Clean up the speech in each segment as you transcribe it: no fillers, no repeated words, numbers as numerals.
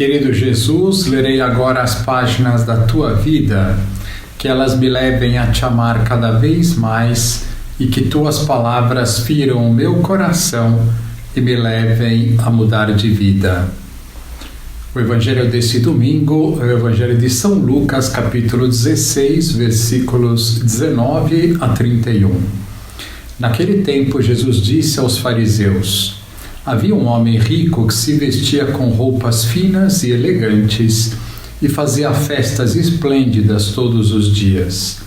Querido Jesus, lerei agora as páginas da tua vida, que elas me levem a te amar cada vez mais e que tuas palavras firam o meu coração e me levem a mudar de vida. O evangelho deste domingo é o evangelho de São Lucas, capítulo 16, versículos 19 a 31. Naquele tempo, Jesus disse aos fariseus: havia um homem rico que se vestia com roupas finas e elegantes e fazia festas esplêndidas todos os dias.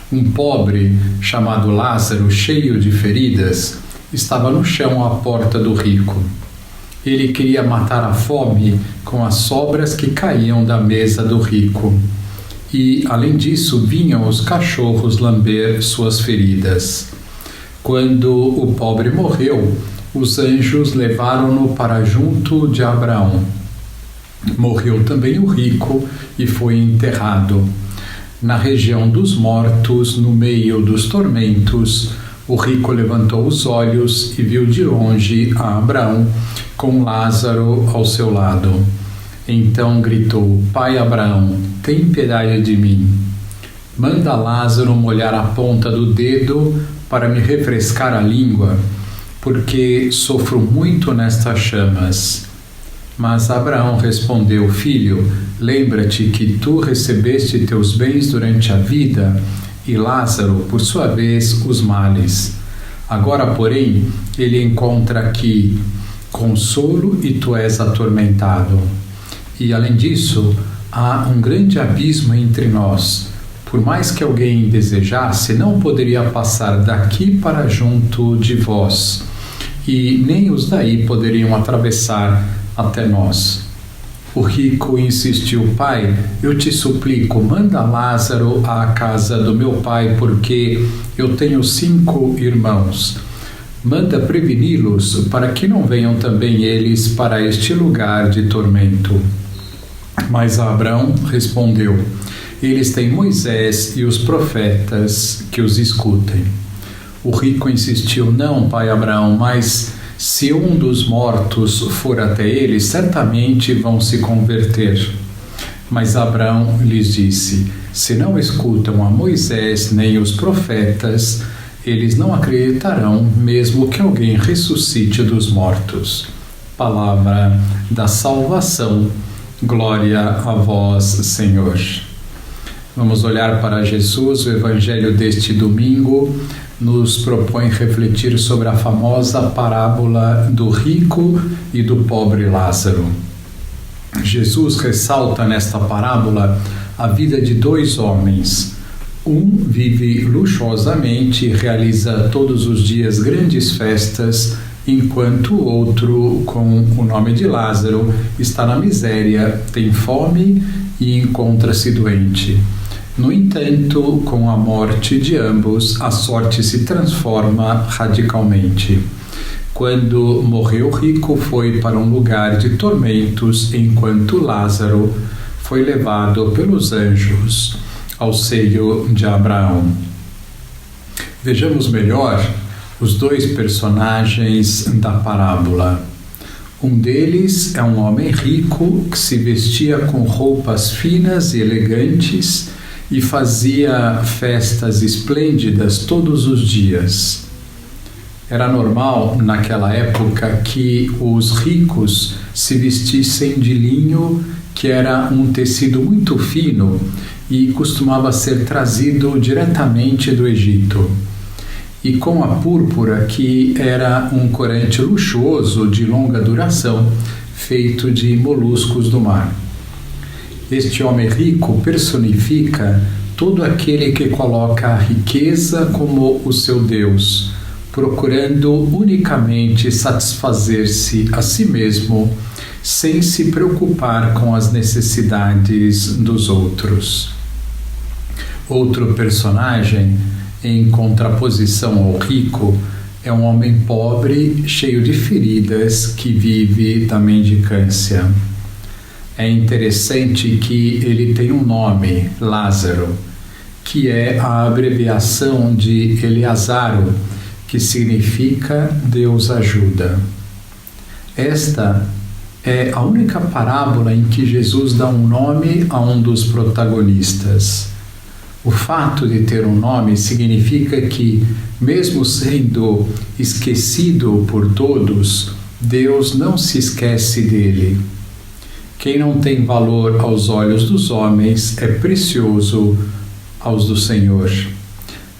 Um pobre, chamado Lázaro, cheio de feridas, estava no chão à porta do rico. Ele queria matar a fome com as sobras que caíam da mesa do rico. E, além disso, vinham os cachorros lamber suas feridas. Quando o pobre morreu, os anjos levaram-no para junto de Abraão. Morreu também o rico e foi enterrado. Na região dos mortos, no meio dos tormentos, o rico levantou os olhos e viu de longe a Abraão, com Lázaro ao seu lado. Então gritou: Pai Abraão, tem piedade de mim. Manda Lázaro molhar a ponta do dedo para me refrescar a língua, porque sofro muito nestas chamas. Mas Abraão respondeu: Filho, lembra-te que tu recebeste teus bens durante a vida, e Lázaro, por sua vez, os males. Agora, porém, ele encontra aqui consolo e tu és atormentado. E, além disso, há um grande abismo entre nós. Por mais que alguém desejasse, não poderia passar daqui para junto de vós, e nem os daí poderiam atravessar até nós. O rico insistiu: Pai, eu te suplico, manda Lázaro à casa do meu pai, porque eu tenho 5 irmãos. Manda preveni-los, para que não venham também eles para este lugar de tormento. Mas Abraão respondeu: eles têm Moisés e os profetas, que os escutem. O rico insistiu: não, pai Abraão, mas se um dos mortos for até eles, certamente vão se converter. Mas Abraão lhes disse: se não escutam a Moisés nem os profetas, eles não acreditarão, mesmo que alguém ressuscite dos mortos. Palavra da salvação. Glória a vós, Senhor. Vamos olhar para Jesus. O evangelho deste domingo nos propõe refletir sobre a famosa parábola do rico e do pobre Lázaro. Jesus ressalta nesta parábola a vida de 2 homens. Um vive luxuosamente e realiza todos os dias grandes festas, enquanto o outro, com o nome de Lázaro, está na miséria, tem fome e encontra-se doente. No entanto, com a morte de ambos, a sorte se transforma radicalmente. Quando morreu o rico, foi para um lugar de tormentos, enquanto Lázaro foi levado pelos anjos ao seio de Abraão. Vejamos melhor os 2 personagens da parábola. Um deles é um homem rico que se vestia com roupas finas e elegantes e fazia festas esplêndidas todos os dias. Era normal, naquela época, que os ricos se vestissem de linho, que era um tecido muito fino e costumava ser trazido diretamente do Egito. E com a púrpura, que era um corante luxuoso de longa duração, feito de moluscos do mar. Este homem rico personifica todo aquele que coloca a riqueza como o seu Deus, procurando unicamente satisfazer-se a si mesmo, sem se preocupar com as necessidades dos outros. Outro personagem, em contraposição ao rico, é um homem pobre, cheio de feridas, que vive da mendicância. É interessante que ele tem um nome, Lázaro, que é a abreviação de Eleazaro, que significa Deus ajuda. Esta é a única parábola em que Jesus dá um nome a um dos protagonistas. O fato de ter um nome significa que, mesmo sendo esquecido por todos, Deus não se esquece dele. Quem não tem valor aos olhos dos homens é precioso aos do Senhor.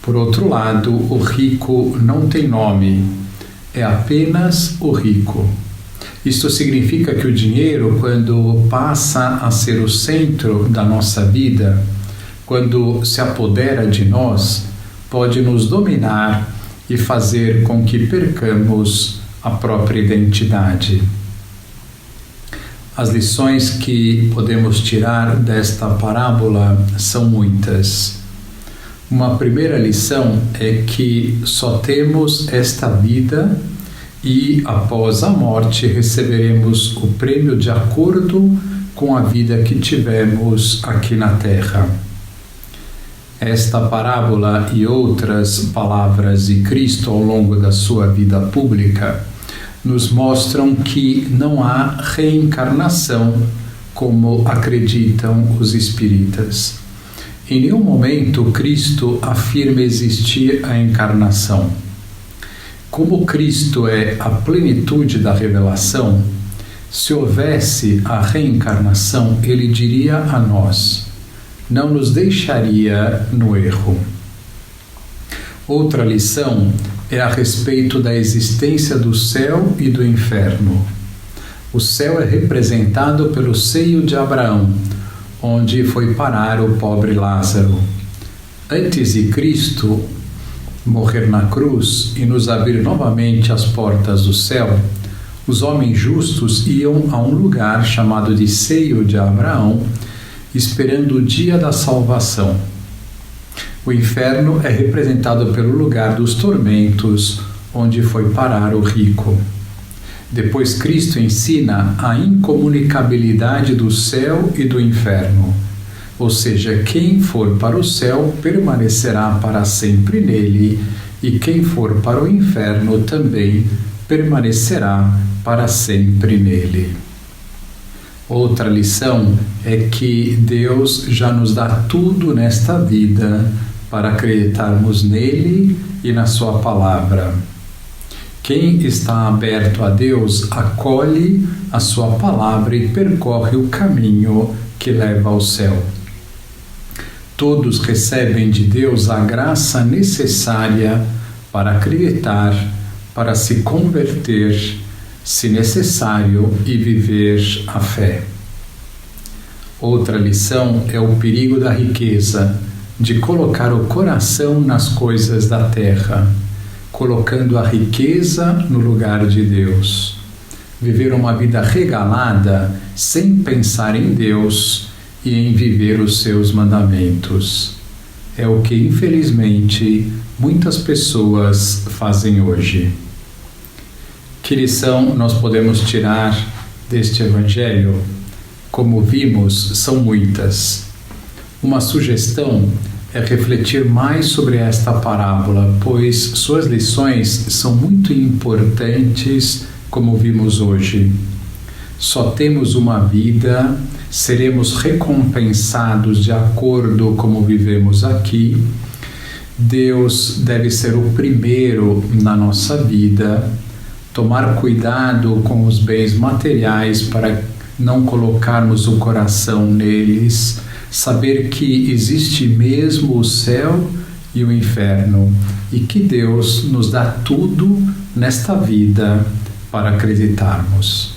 Por outro lado, o rico não tem nome, é apenas o rico. Isto significa que o dinheiro, quando passa a ser o centro da nossa vida, quando se apodera de nós, pode nos dominar e fazer com que percamos a própria identidade. As lições que podemos tirar desta parábola são muitas. Uma primeira lição é que só temos esta vida e, após a morte, receberemos o prêmio de acordo com a vida que tivemos aqui na Terra. Esta parábola e outras palavras de Cristo ao longo da sua vida pública nos mostram que não há reencarnação como acreditam os espíritas. Em nenhum momento Cristo afirma existir a encarnação. Como Cristo é a plenitude da revelação, se houvesse a reencarnação, ele diria a nós, não nos deixaria no erro. Outra lição é a respeito da existência do céu e do inferno. O céu é representado pelo seio de Abraão, onde foi parar o pobre Lázaro. Antes de Cristo morrer na cruz e nos abrir novamente as portas do céu, os homens justos iam a um lugar chamado de seio de Abraão, esperando o dia da salvação. O inferno é representado pelo lugar dos tormentos, onde foi parar o rico. Depois Cristo ensina a incomunicabilidade do céu e do inferno, ou seja, quem for para o céu permanecerá para sempre nele, e quem for para o inferno também permanecerá para sempre nele. Outra lição é que Deus já nos dá tudo nesta vida para acreditarmos nele e na sua palavra. Quem está aberto a Deus acolhe a sua palavra e percorre o caminho que leva ao céu. Todos recebem de Deus a graça necessária para acreditar, para se converter, se necessário, e viver a fé. Outra lição é o perigo da riqueza, de colocar o coração nas coisas da terra, colocando a riqueza no lugar de Deus. Viver uma vida regalada sem pensar em Deus e em viver os seus mandamentos. É o que, infelizmente, muitas pessoas fazem hoje. Que lição nós podemos tirar deste Evangelho? Como vimos, são muitas. Uma sugestão é refletir mais sobre esta parábola, pois suas lições são muito importantes, como vimos hoje. Só temos uma vida, seremos recompensados de acordo como vivemos aqui. Deus deve ser o primeiro na nossa vida. Tomar cuidado com os bens materiais para não colocarmos o coração neles. Saber que existe mesmo o céu e o inferno e que Deus nos dá tudo nesta vida para acreditarmos.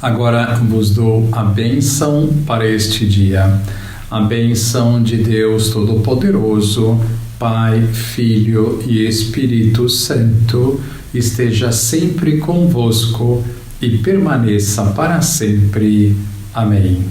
Agora vos dou a bênção para este dia. A bênção de Deus Todo-Poderoso, Pai, Filho e Espírito Santo, esteja sempre convosco e permaneça para sempre. Amém.